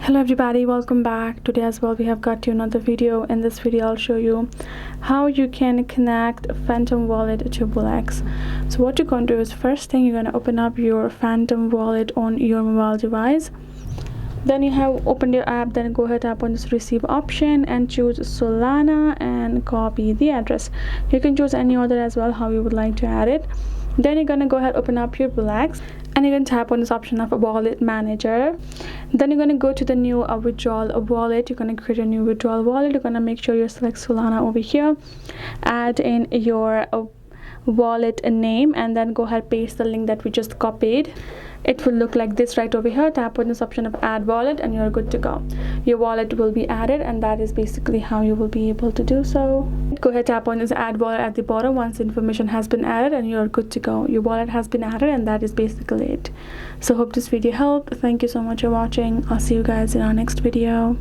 Hello everybody, welcome back. Today as well we have got you another video. In this video I'll show you how you can connect Phantom wallet to BullX. So what you're going to do is, first thing, you're going to open up your Phantom wallet on your mobile device. Then you have opened your app, then go ahead, tap on this receive option and choose Solana and copy the address. You can choose any other as well, how you would like to add it. Then you're gonna go ahead, open up your BullX, and you're gonna tap on this option of a wallet manager. Then you're gonna go to the new withdrawal wallet. You're gonna create a new withdrawal wallet. You're gonna make sure you select Solana over here, add in your wallet name, and then go ahead, paste the link that we just copied. It will look like this right over here. Tap on this option of add wallet and you're good to go. Your wallet will be added, and that is basically how you will be able to do so. Go ahead, tap on this add wallet at the bottom once information has been added, and you're good to go. Your wallet has been added, and that is basically it. So hope this video helped. Thank you so much for watching. I'll see you guys in our next video.